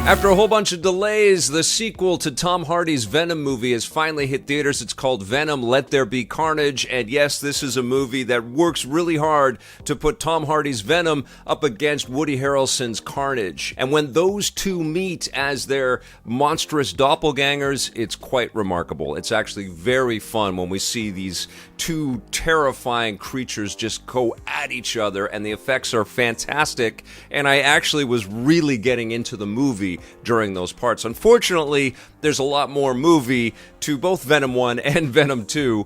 After a whole bunch of delays, the sequel to Tom Hardy's Venom movie has finally hit theaters. It's called Venom, Let There Be Carnage. And yes, this is a movie that works really hard to put Tom Hardy's Venom up against Woody Harrelson's Carnage. And when those two meet as their monstrous doppelgangers, it's quite remarkable. It's actually very fun when we see these two terrifying creatures just go at each other, and the effects are fantastic. And I actually was really getting into the movie during those parts. Unfortunately, there's a lot more movie to both Venom 1 and Venom 2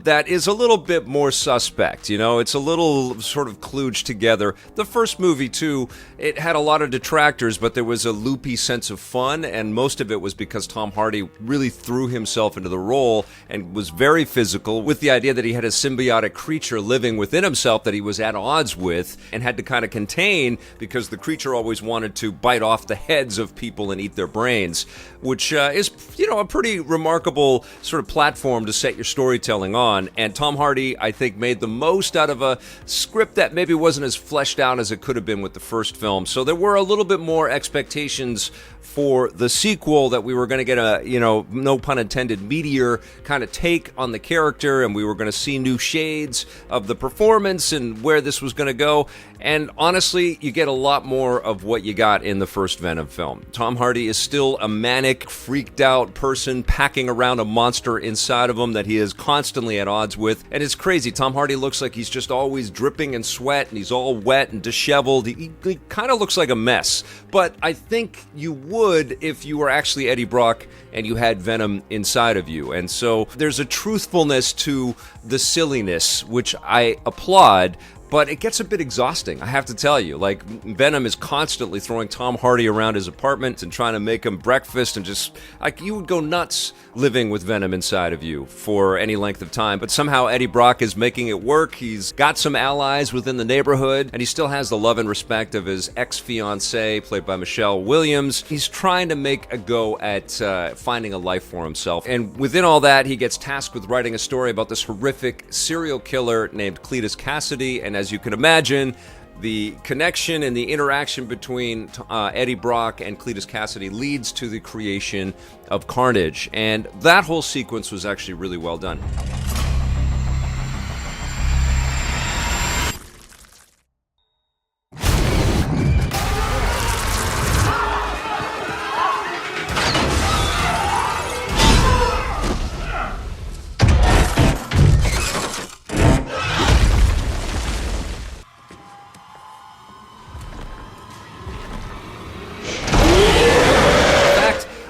that is a little bit more suspect. You know, it's a little sort of kludged together. The first movie, too, it had a lot of detractors, but there was a loopy sense of fun, and most of it was because Tom Hardy really threw himself into the role and was very physical, with the idea that he had a symbiotic creature living within himself that he was at odds with and had to kind of contain, because the creature always wanted to bite off the heads of people and eat their brains, which is, you know, a pretty remarkable sort of platform to set your storytelling on. And Tom Hardy, I think, made the most out of a script that maybe wasn't as fleshed out as it could have been with the first film. So there were a little bit more expectations for the sequel, that we were going to get a, you know, no pun intended, meteor kind of take on the character, and we were going to see new shades of the performance and where this was going to go. And honestly, you get a lot more of what you got in the first Venom film. Tom Hardy is still a manic, freaked out person packing around a monster inside of him that he is constantly at odds with. And it's crazy. Tom Hardy looks like he's just always dripping in sweat, and he's all wet and disheveled. He kind of looks like a mess. But I think you would if you were actually Eddie Brock and you had Venom inside of you. And so there's a truthfulness to the silliness, which I applaud. But it gets a bit exhausting, I have to tell you. Like, Venom is constantly throwing Tom Hardy around his apartment and trying to make him breakfast, and just, like, you would go nuts living with Venom inside of you for any length of time. But somehow Eddie Brock is making it work. He's got some allies within the neighborhood, and he still has the love and respect of his ex-fiancée, played by Michelle Williams. He's trying to make a go at finding a life for himself. And within all that, he gets tasked with writing a story about this horrific serial killer named Cletus Cassidy. And as you can imagine, the connection and the interaction between Eddie Brock and Cletus Cassidy leads to the creation of Carnage. And that whole sequence was actually really well done.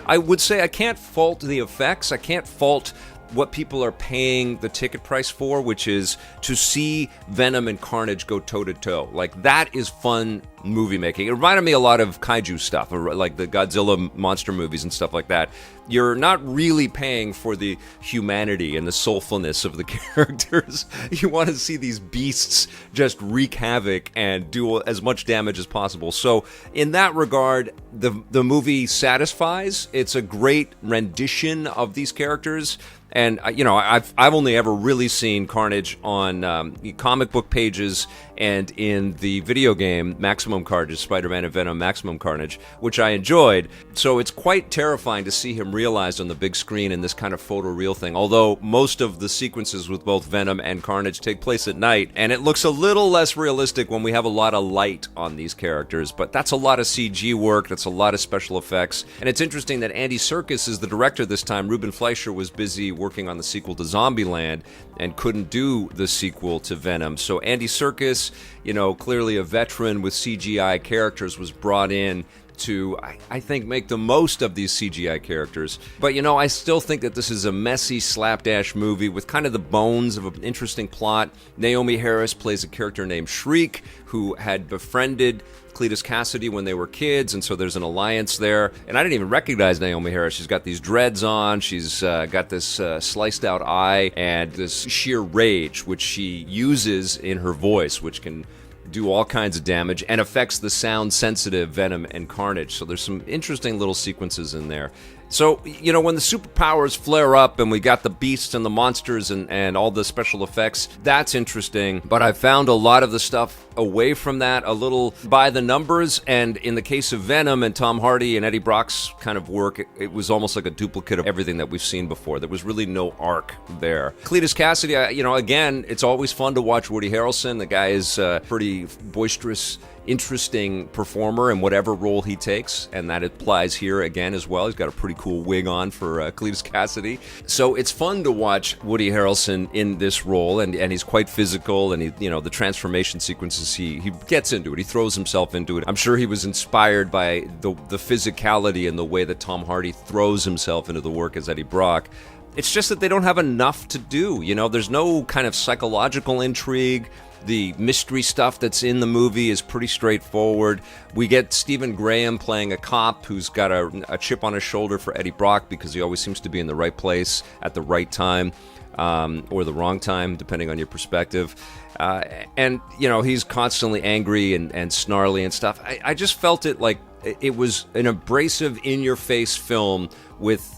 I would say I can't fault the effects. I can't fault what people are paying the ticket price for, which is to see Venom and Carnage go toe-to-toe. Like, that is fun movie making. It reminded me a lot of kaiju stuff, like the Godzilla monster movies and stuff like that. You're not really paying for the humanity and the soulfulness of the characters. You want to see these beasts just wreak havoc and do as much damage as possible. So in that regard, the movie satisfies. It's a great rendition of these characters. And, you know, I've only ever really seen Carnage on comic book pages and in the video game Maximum Carnage, Spider-Man and Venom Maximum Carnage, which I enjoyed. So it's quite terrifying to see him realized on the big screen in this kind of photoreal thing, although most of the sequences with both Venom and Carnage take place at night, and it looks a little less realistic when we have a lot of light on these characters, but that's a lot of CG work, that's a lot of special effects. And it's interesting that Andy Serkis is the director this time. Ruben Fleischer was busy working on the sequel to Zombieland and couldn't do the sequel to Venom. So Andy Serkis, you know, clearly a veteran with CGI characters, was brought in to, I think, make the most of these CGI characters. But, you know, I still think that this is a messy, slapdash movie with kind of the bones of an interesting plot. Naomie Harris plays a character named Shriek, who had befriended Cletus Cassidy when they were kids, and so there's an alliance there. And I didn't even recognize Naomie Harris. She's got these dreads on, she's got this sliced out eye, and this sheer rage, which she uses in her voice, which can do all kinds of damage and affects the sound-sensitive Venom and Carnage. So there's some interesting little sequences in there. So, you know, when the superpowers flare up and we got the beasts and the monsters and all the special effects, that's interesting. But I found a lot of the stuff away from that, a little by the numbers. And in the case of Venom and Tom Hardy and Eddie Brock's kind of work, it was almost like a duplicate of everything that we've seen before. There was really no arc there. Cletus Cassidy, you know, again, it's always fun to watch Woody Harrelson. The guy is pretty boisterous, interesting performer in whatever role he takes, and that applies here again as well. He's got a pretty cool wig on for Cletus Cassidy. So it's fun to watch Woody Harrelson in this role, and he's quite physical, and you know, the transformation sequences, he gets into it. He throws himself into it. I'm sure he was inspired by the physicality and the way that Tom Hardy throws himself into the work as Eddie Brock. It's just that they don't have enough to do. You know, there's no kind of psychological intrigue. The mystery stuff that's in the movie is pretty straightforward. We get Stephen Graham playing a cop who's got a chip on his shoulder for Eddie Brock because he always seems to be in the right place at the right time, or the wrong time, depending on your perspective. And, you know, he's constantly angry and snarly and stuff. I just felt it like it was an abrasive, in-your-face film with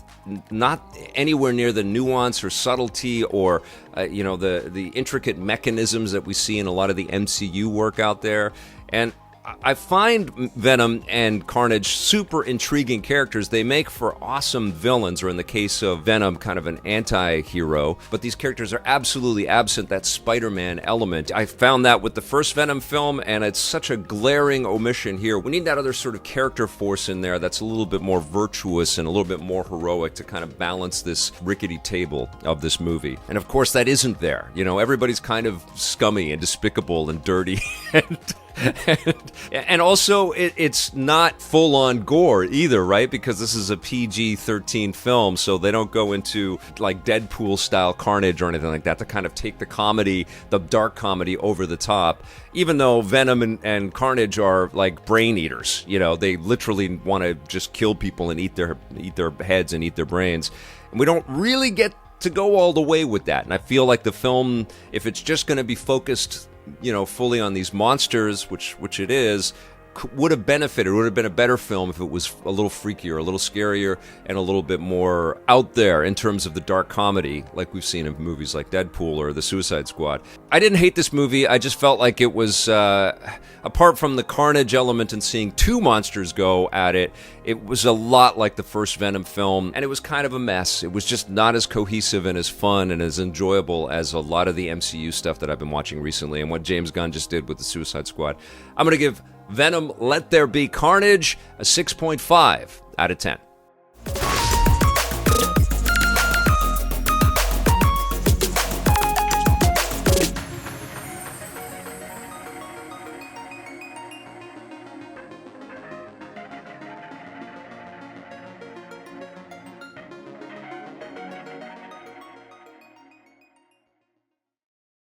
not anywhere near the nuance or subtlety or you know, the intricate mechanisms that we see in a lot of the MCU work out there. And I find Venom and Carnage super intriguing characters. They make for awesome villains, or in the case of Venom, kind of an anti-hero. But these characters are absolutely absent that Spider-Man element. I found that with the first Venom film, and it's such a glaring omission here. We need that other sort of character force in there that's a little bit more virtuous and a little bit more heroic to kind of balance this rickety table of this movie. And of course, that isn't there. You know, everybody's kind of scummy and despicable and dirty and also, it's not full-on gore either, right? Because this is a PG-13 film, so they don't go into like Deadpool-style Carnage or anything like that to kind of take the comedy, the dark comedy, over the top. Even though Venom and Carnage are like brain eaters, you know, they literally want to just kill people and eat their heads and eat their brains, and we don't really get to go all the way with that. And I feel like the film, if it's just going to be focused, you know, fully on these monsters, which it is, would have benefited, would have been a better film if it was a little freakier, a little scarier, and a little bit more out there in terms of the dark comedy, like we've seen in movies like Deadpool or The Suicide Squad. I didn't hate this movie. I just felt like it was, apart from the Carnage element and seeing two monsters go at it, it was a lot like the first Venom film, and it was kind of a mess. It was just not as cohesive and as fun and as enjoyable as a lot of the MCU stuff that I've been watching recently, and what James Gunn just did with The Suicide Squad. I'm going to give Venom Let There Be Carnage a 6.5 out of 10.